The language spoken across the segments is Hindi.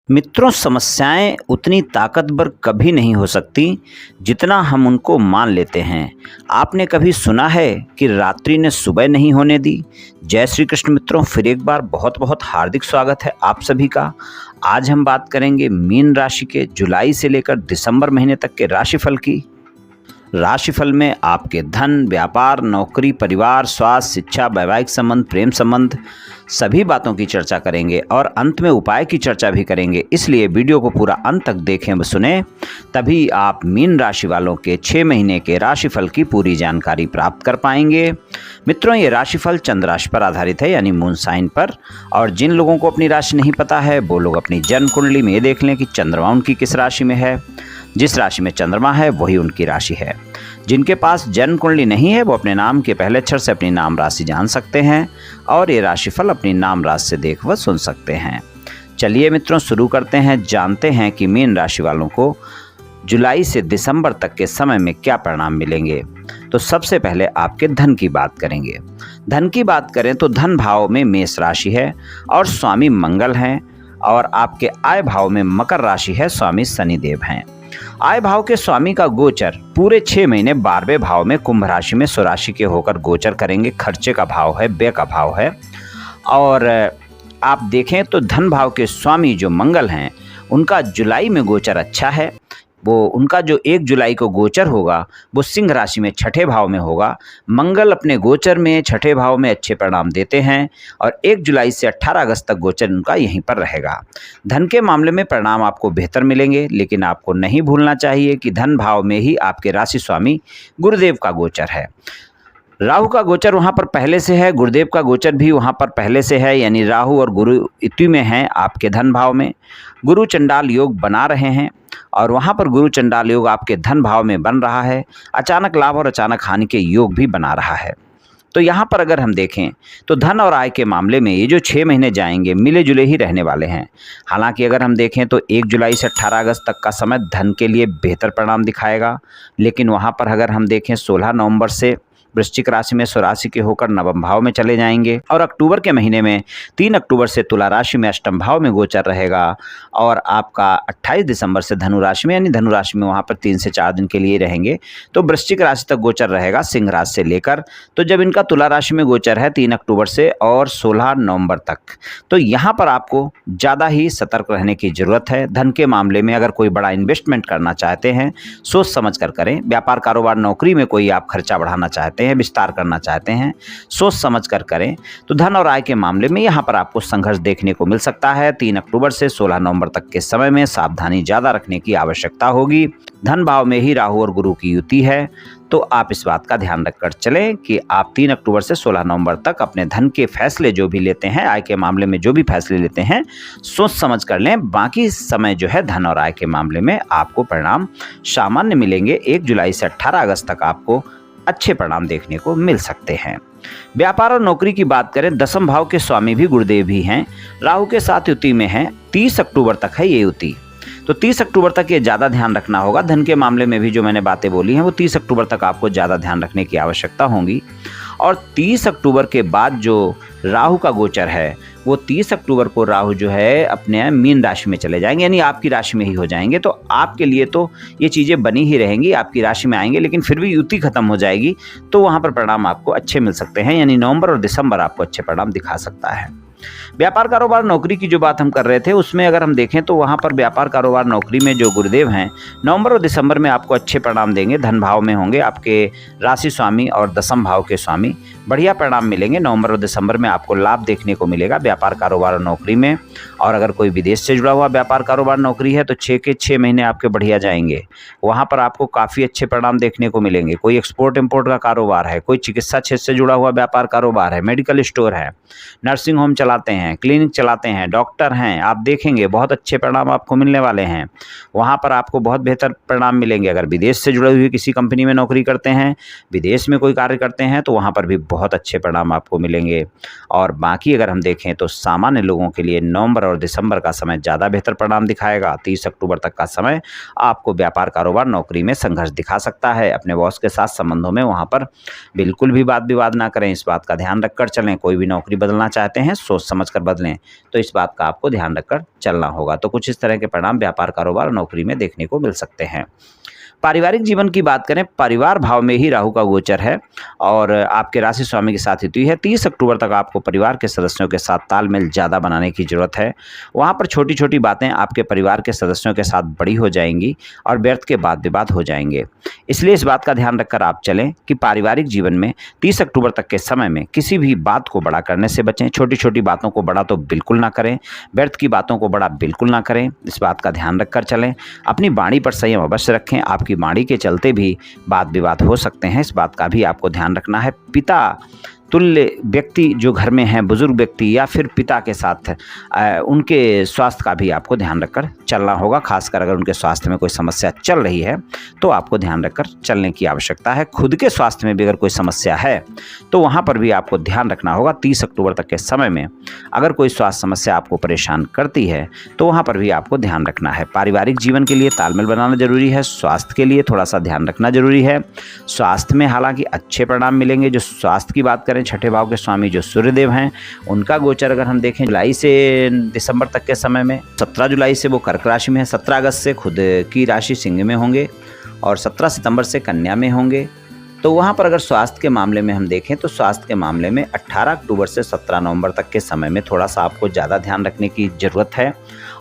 मित्रों, समस्याएं उतनी ताकतवर कभी नहीं हो सकती जितना हम उनको मान लेते हैं। आपने कभी सुना है कि रात्रि ने सुबह नहीं होने दी? जय श्री कृष्ण मित्रों, फिर एक बार बहुत बहुत हार्दिक स्वागत है आप सभी का। आज हम बात करेंगे मीन राशि के जुलाई से लेकर दिसंबर महीने तक के राशिफल की। राशिफल में आपके धन, व्यापार, नौकरी, परिवार, स्वास्थ्य, शिक्षा, वैवाहिक संबंध, प्रेम संबंध सभी बातों की चर्चा करेंगे और अंत में उपाय की चर्चा भी करेंगे। इसलिए वीडियो को पूरा अंत तक देखें व सुने, तभी आप मीन राशि वालों के 6 महीने के राशिफल की पूरी जानकारी प्राप्त कर पाएंगे। मित्रों, ये राशिफल चंद्र राशि पर आधारित है, यानी मून साइन पर। और जिन लोगों को अपनी राशि नहीं पता है वो लोग अपनी जन्म कुंडली में ये देख लें कि चंद्रमा उनकी किस राशि में है। जिस राशि में चंद्रमा है वही उनकी राशि है। जिनके पास जन्म कुंडली नहीं है वो अपने नाम के पहले अक्षर से अपनी नाम राशि जान सकते हैं और ये राशिफल अपनी नाम राशि से देख व सुन सकते हैं। चलिए मित्रों, शुरू करते हैं, जानते हैं कि मीन राशि वालों को जुलाई से दिसंबर तक के समय में क्या परिणाम मिलेंगे। तो सबसे पहले आपके धन की बात करेंगे। धन की बात करें तो धन भाव में मेष राशि है और स्वामी मंगल हैं, और आपके आय भाव में मकर राशि है, स्वामी शनिदेव हैं। आय भाव के स्वामी का गोचर पूरे 6 महीने 12वें भाव में कुंभ राशि में स्वराशि के होकर गोचर करेंगे। खर्चे का भाव है, व्यय का भाव है। और आप देखें तो धन भाव के स्वामी जो मंगल हैं उनका जुलाई में गोचर अच्छा है। वो उनका जो 1 जुलाई को गोचर होगा वो सिंह राशि में 6ठे भाव में होगा। मंगल अपने गोचर में 6ठे भाव में अच्छे परिणाम देते हैं और 1 जुलाई से 18 अगस्त तक गोचर उनका यहीं पर रहेगा। धन के मामले में परिणाम आपको बेहतर मिलेंगे, लेकिन आपको नहीं भूलना चाहिए कि धन भाव में ही आपके राशि स्वामी गुरुदेव का गोचर है। राहु का गोचर वहाँ पर पहले से है, गुरुदेव का गोचर भी वहाँ पर पहले से है, यानी राहु और गुरु युति में हैं आपके धन भाव में। गुरु चंडाल योग बना रहे हैं और वहाँ पर गुरु चंडाल योग आपके धन भाव में बन रहा है। अचानक लाभ और अचानक हानि के योग भी बना रहा है। तो यहाँ पर अगर हम देखें तो धन और आय के मामले में ये जो 6 महीने जाएंगे मिले जुले ही रहने वाले हैं। हालांकि अगर हम देखें तो 1 जुलाई से 18 अगस्त तक का समय धन के लिए बेहतर परिणाम दिखाएगा, लेकिन वहाँ पर अगर हम देखें 16 नवंबर से वृश्चिक राशि में स्वराशि के होकर नवम भाव में चले जाएंगे और अक्टूबर के महीने में 3 अक्टूबर से तुला राशि में अष्टम भाव में गोचर रहेगा और आपका 28 दिसंबर से धनु राशि में, यानी धनु राशि में वहाँ पर 3 से 4 दिन के लिए रहेंगे। तो वृश्चिक राशि तक गोचर रहेगा सिंह राशि से लेकर। तो जब इनका तुला राशि में गोचर है 3 अक्टूबर से और 16 नवंबर तक, तो यहाँ पर आपको ज़्यादा ही सतर्क रहने की ज़रूरत है। धन के मामले में अगर कोई बड़ा इन्वेस्टमेंट करना चाहते हैं सोच समझ कर करें। व्यापार, कारोबार, नौकरी में कोई आप खर्चा बढ़ाना चाहते हैं, विस्तार करना चाहते हैं, सोच समझ कर करें। तो धन और आय के मामले में यहाँ पर आपको संघर्ष देखने को मिल सकता है। 3 अक्टूबर से 16 नवंबर तक के समय में सावधानी ज़्यादा रखने की आवश्यकता होगी। धन भाव में ही राहु और गुरु की युति है, तो आप इस बात का ध्यान रखकर चलें कि आप 3 अक्टूबर से 16 नवंबर तक अपने धन के फैसले जो भी लेते हैं, आय के मामले में जो भी फैसले लेते हैं, सोच समझ कर लें। बाकी समय जो है धन और आय के मामले में आपको परिणाम सामान्य मिलेंगे। 1 जुलाई से 18 अगस्त तक आपको अच्छे परिणाम देखने को मिल सकते हैं। व्यापार और नौकरी की बात करें, दसम भाव के स्वामी भी गुरुदेव ही हैं, राहु के साथ युति में हैं। 30 अक्टूबर तक है ये युति, तो 30 अक्टूबर तक ये ज़्यादा ध्यान रखना होगा। धन के मामले में भी जो मैंने बातें बोली हैं वो 30 अक्टूबर तक आपको ज़्यादा ध्यान रखने की आवश्यकता होगी। और 30 अक्टूबर के बाद जो राहु का गोचर है वो 30 अक्टूबर को राहु जो है अपने मीन राशि में चले जाएंगे, यानी आपकी राशि में ही हो जाएंगे। तो आपके लिए तो ये चीज़ें बनी ही रहेंगी, आपकी राशि में आएंगे, लेकिन फिर भी युति खत्म हो जाएगी तो वहाँ पर परिणाम आपको अच्छे मिल सकते हैं, यानी नवंबर और दिसंबर आपको अच्छे परिणाम दिखा सकता है। व्यापार, कारोबार, नौकरी की जो बात हम कर रहे थे उसमें अगर हम देखें तो वहाँ पर व्यापार, कारोबार, नौकरी में जो गुरुदेव हैं नवंबर और दिसंबर में आपको अच्छे परिणाम देंगे। धन भाव में होंगे आपके राशि स्वामी और दसम भाव के स्वामी, बढ़िया परिणाम मिलेंगे। नवंबर और दिसंबर में आपको लाभ देखने को मिलेगा व्यापार, कारोबार और नौकरी में। और अगर कोई विदेश से जुड़ा हुआ व्यापार, कारोबार, नौकरी है तो 6 के 6 महीने आपके बढ़िया जाएंगे। वहाँ पर आपको काफ़ी अच्छे परिणाम देखने को मिलेंगे। कोई एक्सपोर्ट इम्पोर्ट का कारोबार है, कोई चिकित्सा क्षेत्र से जुड़ा हुआ व्यापार, कारोबार है, मेडिकल स्टोर है, नर्सिंग होम चलाते हैं, क्लिनिक चलाते हैं, डॉक्टर हैं, आप देखेंगे बहुत अच्छे परिणाम आपको मिलने वाले हैं। वहाँ पर आपको बहुत बेहतर परिणाम मिलेंगे। अगर विदेश से जुड़े हुए किसी कंपनी में नौकरी करते हैं, विदेश में कोई कार्य करते हैं, तो वहाँ पर भी बहुत अच्छे परिणाम आपको मिलेंगे। और बाकी अगर हम देखें तो सामान्य लोगों के लिए नवंबर और दिसंबर का समय ज़्यादा बेहतर परिणाम दिखाएगा। 30 अक्टूबर तक का समय आपको व्यापार, कारोबार, नौकरी में संघर्ष दिखा सकता है। अपने बॉस के साथ संबंधों में वहाँ पर बिल्कुल भी वाद विवाद ना करें, इस बात का ध्यान रखकर चलें। कोई भी नौकरी बदलना चाहते हैं सोच सोच समझ कर बदलें, तो इस बात का आपको ध्यान रखकर चलना होगा। तो कुछ इस तरह के परिणाम व्यापार, कारोबार और नौकरी में देखने को मिल सकते हैं। पारिवारिक जीवन की बात करें, परिवार भाव में ही राहु का गोचर है और आपके राशि स्वामी के साथ युति है। 30 अक्टूबर तक आपको परिवार के सदस्यों के साथ तालमेल ज़्यादा बनाने की ज़रूरत है। वहाँ पर छोटी छोटी बातें आपके परिवार के सदस्यों के साथ बड़ी हो जाएंगी और व्यर्थ के वाद विवाद हो जाएंगे। इसलिए इस बात का ध्यान रखकर आप चलें कि पारिवारिक जीवन में 30 अक्टूबर तक के समय में किसी भी बात को बड़ा करने से बचें। छोटी छोटी बातों को बड़ा तो बिल्कुल ना करें, व्यर्थ की बातों को बड़ा बिल्कुल ना करें। इस बात का ध्यान रखकर चलें। अपनी वाणी पर संयम अवश्य रखें। आपकी वाणी के चलते भी वाद विवाद हो सकते हैं, इस बात का भी आपको ध्यान रखना है। पिता तुल्य व्यक्ति जो घर में हैं, बुजुर्ग व्यक्ति या फिर पिता के साथ उनके स्वास्थ्य का भी आपको ध्यान रखकर चलना होगा। खासकर अगर उनके स्वास्थ्य में कोई समस्या चल रही है तो आपको ध्यान रखकर चलने की आवश्यकता है। खुद के स्वास्थ्य में भी अगर कोई समस्या है तो वहाँ पर भी आपको ध्यान रखना होगा। 30 अक्टूबर तक के समय में अगर कोई स्वास्थ्य समस्या आपको परेशान करती है तो वहाँ पर भी आपको ध्यान रखना है। पारिवारिक जीवन के लिए तालमेल बनाना जरूरी है। स्वास्थ्य के लिए थोड़ा सा ध्यान रखना जरूरी है। स्वास्थ्य में हालांकि अच्छे परिणाम मिलेंगे। जो स्वास्थ्य की बात करें, छठे भाव के स्वामी जो सूर्यदेव हैं, उनका गोचर अगर हम देखें जुलाई से दिसंबर तक के समय में, 17 जुलाई से वो कर्क राशि में है, 17 अगस्त से खुद की राशि सिंह में होंगे और 17 सितंबर से कन्या में होंगे। तो वहाँ पर अगर स्वास्थ्य के मामले में हम देखें तो स्वास्थ्य के मामले में 18 अक्टूबर से 17 नवंबर तक के समय में थोड़ा सा आपको ज़्यादा ध्यान रखने की ज़रूरत है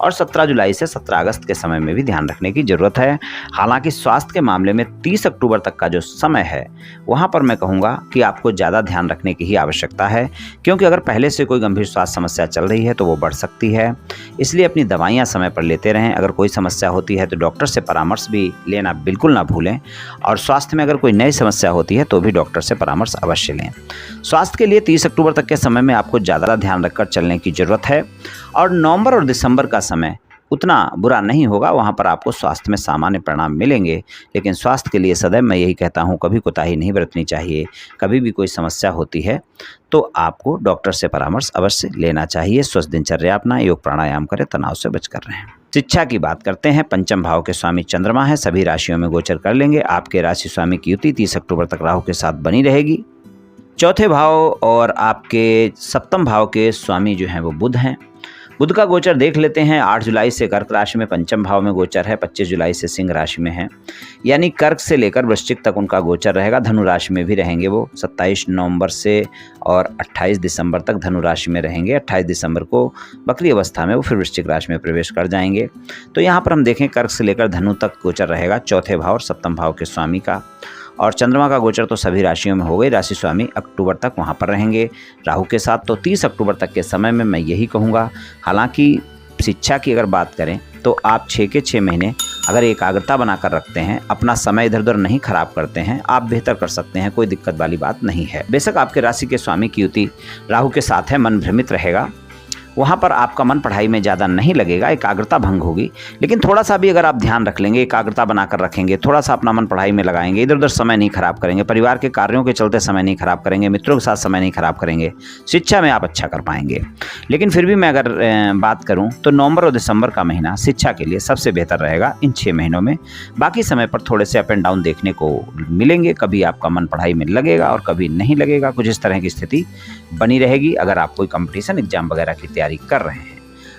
और 17 जुलाई से 17 अगस्त के समय में भी ध्यान रखने की ज़रूरत है। हालांकि स्वास्थ्य के मामले में 30 अक्टूबर तक का जो समय है वहाँ पर मैं कहूँगा कि आपको ज़्यादा ध्यान रखने की ही आवश्यकता है, क्योंकि अगर पहले से कोई गंभीर स्वास्थ्य समस्या चल रही है तो वो बढ़ सकती है। इसलिए अपनी दवाइयाँ समय पर लेते रहें। अगर कोई समस्या होती है तो डॉक्टर से परामर्श भी लेना बिल्कुल ना भूलें और स्वास्थ्य में अगर कोई नई समस्या होती है तो भी डॉक्टर से परामर्श अवश्य लें। स्वास्थ्य के लिए 30 अक्टूबर तक के समय में आपको ज़्यादा ध्यान रखकर चलने की ज़रूरत है और नवंबर और दिसंबर का समय उतना बुरा नहीं होगा। वहाँ पर आपको स्वास्थ्य में सामान्य परिणाम मिलेंगे, लेकिन स्वास्थ्य के लिए सदैव मैं यही कहता हूँ, कभी कोताही नहीं बरतनी चाहिए। कभी भी कोई समस्या होती है तो आपको डॉक्टर से परामर्श अवश्य लेना चाहिए। स्वस्थ दिनचर्या अपना, योग प्राणायाम करें, तनाव से बचकर रहें। शिक्षा की बात करते हैं। पंचम भाव के स्वामी चंद्रमा है, सभी राशियों में गोचर कर लेंगे। आपके राशि स्वामी की युति 30 अक्टूबर तक राहु के साथ बनी रहेगी। चौथे भाव और आपके सप्तम भाव के स्वामी जो हैं वो बुध हैं। बुध का गोचर देख लेते हैं। 8 जुलाई से कर्क राशि में पंचम भाव में गोचर है, 25 जुलाई से सिंह राशि में है, यानी कर्क से लेकर वृश्चिक तक उनका गोचर रहेगा। धनु राशि में भी रहेंगे वो 27 नवंबर से और 28 दिसंबर तक धनु राशि में रहेंगे। 28 दिसंबर को बकरी अवस्था में वो फिर वृश्चिक राशि में प्रवेश कर जाएंगे। तो यहाँ पर हम देखें कर्क से लेकर धनु तक गोचर रहेगा चौथे भाव और सप्तम भाव के स्वामी का। और चंद्रमा का गोचर तो सभी राशियों में हो गई। राशि स्वामी अक्टूबर तक वहाँ पर रहेंगे राहु के साथ। तो 30 अक्टूबर तक के समय में मैं यही कहूँगा। हालांकि शिक्षा की अगर बात करें तो आप 6 के 6 महीने अगर एकाग्रता बनाकर रखते हैं, अपना समय इधर उधर नहीं खराब करते हैं, आप बेहतर कर सकते हैं। कोई दिक्कत वाली बात नहीं है। बेशक आपके राशि के स्वामी की युति राहु के साथ है, मन भ्रमित रहेगा, वहाँ पर आपका मन पढ़ाई में ज़्यादा नहीं लगेगा, एकाग्रता भंग होगी। लेकिन थोड़ा सा भी अगर आप ध्यान रख लेंगे, एकाग्रता बनाकर रखेंगे, थोड़ा सा अपना मन पढ़ाई में लगाएंगे, इधर उधर समय नहीं खराब करेंगे, परिवार के कार्यों के चलते समय नहीं खराब करेंगे, मित्रों के साथ समय नहीं खराब करेंगे, शिक्षा में आप अच्छा कर पाएंगे। लेकिन फिर भी मैं अगर बात करूँ तो नवंबर और दिसंबर का महीना शिक्षा के लिए सबसे बेहतर रहेगा इन 6 महीनों में। बाकी समय पर थोड़े से अप एंड डाउन देखने को मिलेंगे। कभी आपका मन पढ़ाई में लगेगा और कभी नहीं लगेगा। कुछ इस तरह की स्थिति बनी रहेगी। अगर आप कोई कंपटीशन एग्जाम वगैरह की तैयारी कर रहे हैं,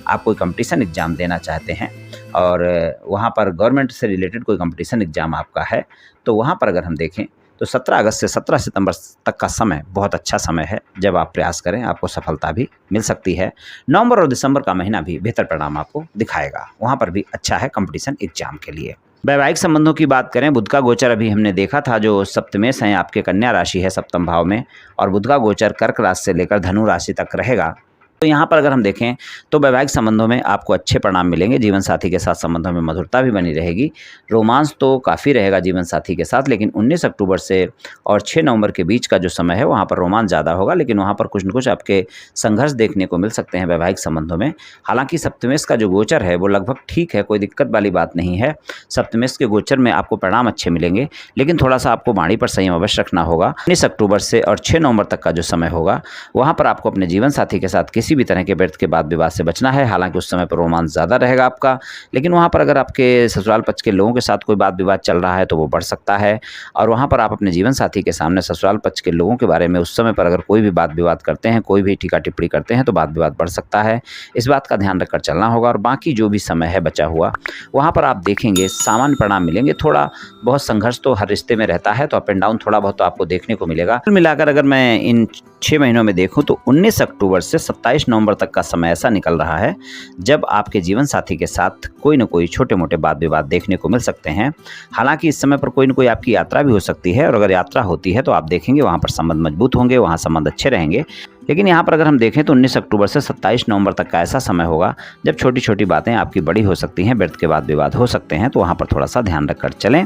आप कोई कंपटीशन एग्ज़ाम देना चाहते हैं और वहाँ पर गवर्नमेंट से रिलेटेड कोई कंपटीशन एग्ज़ाम आपका है, तो वहाँ पर अगर हम देखें तो 17 अगस्त से 17 सितंबर तक का समय बहुत अच्छा समय है। जब आप प्रयास करें आपको सफलता भी मिल सकती है। नवंबर और दिसंबर का महीना भी बेहतर परिणाम आपको दिखाएगा, वहाँ पर भी अच्छा है कंपटीशन एग्जाम के लिए। वैवाहिक संबंधों की बात करें, बुध का गोचर अभी हमने देखा था जो सप्तमेश हैं आपके कन्या राशि है सप्तम भाव में, और बुध का गोचर कर्क राशि से लेकर धनु राशि तक रहेगा। तो यहाँ पर अगर हम देखें तो वैवाहिक संबंधों में आपको अच्छे परिणाम मिलेंगे। जीवन साथी के साथ संबंधों में मधुरता भी बनी रहेगी। रोमांस तो काफ़ी रहेगा जीवन साथी के साथ, लेकिन 19 अक्टूबर से और 6 नवंबर के बीच का जो समय है वहाँ पर रोमांस ज़्यादा होगा, लेकिन वहाँ पर कुछ न कुछ आपके संघर्ष देखने को मिल सकते हैं वैवाहिक संबंधों में। हालांकि सप्तमेश का जो गोचर है वो लगभग ठीक है, कोई दिक्कत वाली बात नहीं है। सप्तमेश के गोचर में आपको परिणाम अच्छे मिलेंगे, लेकिन थोड़ा सा आपको वाणी पर संयम अवश्य रखना होगा। 19 अक्टूबर से और 6 नवंबर तक का जो समय होगा वहाँ पर आपको अपने जीवन साथी के साथ किसी किसी भी तरह के व्यर्थ के वाद विवाद से बचना है। हालांकि उस समय पर रोमांस ज़्यादा रहेगा आपका, लेकिन वहाँ पर अगर आपके ससुराल पक्ष के लोगों के साथ कोई वाद विवाद चल रहा है तो वो बढ़ सकता है। और वहाँ पर आप अपने जीवन साथी के सामने ससुराल पक्ष के लोगों के बारे में उस समय पर अगर कोई भी वाद विवाद करते हैं, कोई भी टीका टिप्पणी करते हैं तो वाद विवाद बढ़ सकता है। इस बात का ध्यान रखकर चलना होगा। और बाकी जो भी समय है बचा हुआ, वहाँ पर आप देखेंगे सामान्य परिणाम मिलेंगे। थोड़ा बहुत संघर्ष तो हर रिश्ते में रहता है, तो अप एंड डाउन थोड़ा बहुत तो आपको देखने को मिलेगा। कुल मिलाकर अगर मैं इन 6 महीनों में देखूं तो 19 अक्टूबर से 27 नवंबर तक का समय ऐसा निकल रहा है जब आपके जीवन साथी के साथ कोई न कोई छोटे मोटे वाद विवाद देखने को मिल सकते हैं। हालांकि इस समय पर कोई न कोई आपकी यात्रा भी हो सकती है, और अगर यात्रा होती है तो आप देखेंगे वहाँ पर संबंध मजबूत होंगे, वहाँ संबंध अच्छे रहेंगे। लेकिन यहाँ पर अगर हम देखें तो 19 अक्टूबर से 27 नवंबर तक का ऐसा समय होगा जब छोटी छोटी बातें आपकी बड़ी हो सकती हैं, व्यर्थ के वाद विवाद हो सकते हैं, तो वहाँ पर थोड़ा सा ध्यान रखकर चलें।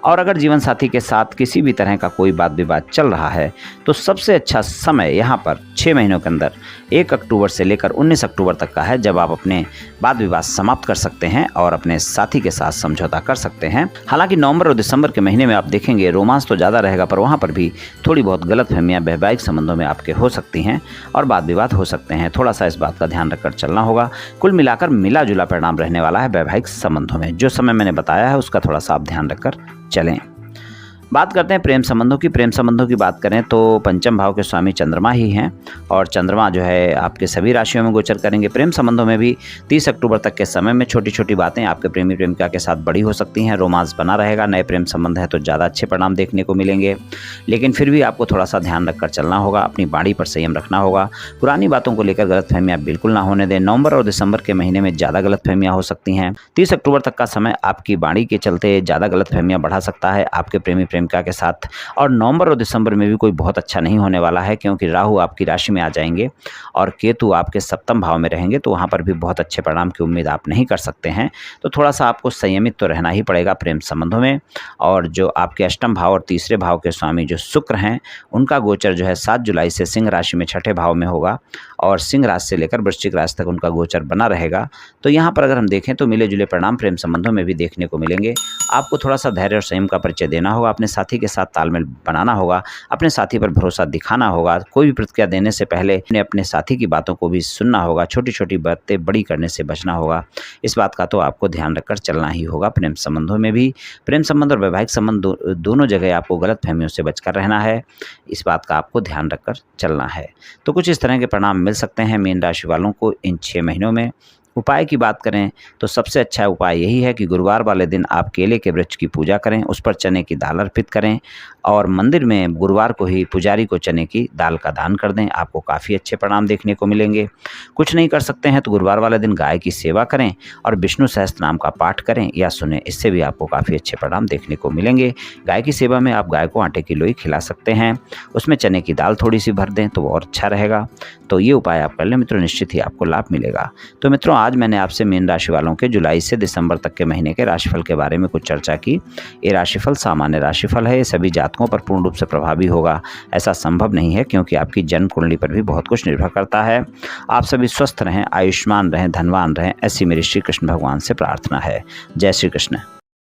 और अगर जीवन साथी के साथ किसी भी तरह का कोई वाद विवाद चल रहा है तो सबसे अच्छा समय यहाँ पर 6 महीनों के अंदर 1 अक्टूबर से लेकर 19 अक्टूबर तक का है, जब आप अपने वाद विवाद समाप्त कर सकते हैं और अपने साथी के साथ समझौता कर सकते हैं। हालांकि नवंबर और दिसंबर के महीने में आप देखेंगे रोमांस तो ज़्यादा रहेगा, पर वहाँ पर भी थोड़ी बहुत गलतफहमियां वैवाहिक संबंधों में आपके हो सकती हैं और वाद विवाद हो सकते हैं। थोड़ा सा इस बात का ध्यान रखकर चलना होगा। कुल मिलाकर मिला जुला परिणाम रहने वाला है वैवाहिक संबंधों में। जो समय मैंने बताया है उसका थोड़ा सा आप ध्यान रखकर चलें। बात करते हैं प्रेम संबंधों की। प्रेम संबंधों की बात करें तो पंचम भाव के स्वामी चंद्रमा ही हैं, और चंद्रमा जो है आपके सभी राशियों में गोचर करेंगे। प्रेम संबंधों में भी 30 अक्टूबर तक के समय में छोटी छोटी बातें आपके प्रेमी प्रेमिका के साथ बड़ी हो सकती हैं। रोमांस बना रहेगा। नए प्रेम संबंध है तो ज़्यादा अच्छे परिणाम देखने को मिलेंगे, लेकिन फिर भी आपको थोड़ा सा ध्यान रखकर चलना होगा। अपनी वाणी पर संयम रखना होगा। पुरानी बातों को लेकर गलतफहमियां बिल्कुल ना होने दें। नवंबर और दिसंबर के महीने में ज़्यादा गलतफहमियां हो सकती हैं। 30 अक्टूबर तक का समय आपकी वाणी के चलते ज़्यादा गलतफहमियां बढ़ा सकता है आपके प्रेमी प्रेमिका के साथ। और नवंबर और दिसंबर में भी कोई बहुत अच्छा नहीं होने वाला है, क्योंकि राहु आपकी राशि में आ जाएंगे और केतु आपके सप्तम भाव में रहेंगे, तो वहाँ पर भी बहुत अच्छे परिणाम की उम्मीद आप नहीं कर सकते हैं। तो थोड़ा सा आपको संयमित तो रहना ही पड़ेगा प्रेम संबंधों में। और जो आपके अष्टम भाव और तीसरे भाव के स्वामी जो शुक्र हैं, उनका गोचर जो है 7 जुलाई से सिंह राशि में छठे भाव में होगा, और सिंह राशि से लेकर वृश्चिक राशि तक उनका गोचर बना रहेगा। तो यहाँ पर अगर हम देखें तो मिले जुले परिणाम प्रेम संबंधों में भी देखने को मिलेंगे। आपको थोड़ा सा धैर्य और संयम का परिचय देना होगा। अपने साथी के साथ तालमेल बनाना होगा। अपने साथी पर भरोसा दिखाना होगा। कोई भी प्रतिक्रिया देने से पहले अपने साथी की बातों को भी सुनना होगा। छोटी छोटी बातें बड़ी करने से बचना होगा। इस बात का तो आपको ध्यान रखकर चलना ही होगा। प्रेम संबंधों में भी, प्रेम संबंध और वैवाहिक संबंध दोनों जगह आपको गलतफहमियों से बचकर रहना है। इस बात का आपको ध्यान रखकर चलना है। तो कुछ इस तरह के परिणाम मिल सकते हैं मीन राशि वालों को इन 6 महीनों में। उपाय की बात करें तो सबसे अच्छा उपाय यही है कि गुरुवार वाले दिन आप केले के वृक्ष की पूजा करें, उस पर चने की दाल अर्पित करें, और मंदिर में गुरुवार को ही पुजारी को चने की दाल का दान कर दें। आपको काफ़ी अच्छे परिणाम देखने को मिलेंगे। कुछ नहीं कर सकते हैं तो गुरुवार वाले दिन गाय की सेवा करें और विष्णु सहस्त्र नाम का पाठ करें या सुने। इससे भी आपको काफ़ी अच्छे परिणाम देखने को मिलेंगे। गाय की सेवा में आप गाय को आटे की लोई खिला सकते हैं, उसमें चने की दाल थोड़ी सी भर दें तो और अच्छा रहेगा। तो ये उपाय आप कर लें मित्रों, निश्चित ही आपको लाभ मिलेगा। तो मित्रों, आज मैंने आपसे मीन राशि वालों के जुलाई से दिसंबर तक के महीने के राशिफल के बारे में कुछ चर्चा की। ये राशिफल सामान्य राशिफल है। ये सभी जातकों पर पूर्ण रूप से प्रभावी होगा ऐसा संभव नहीं है, क्योंकि आपकी जन्म कुंडली पर भी बहुत कुछ निर्भर करता है। आप सभी स्वस्थ रहें, आयुष्मान रहें, धनवान रहें, ऐसी मेरी श्री कृष्ण भगवान से प्रार्थना है। जय श्री कृष्ण।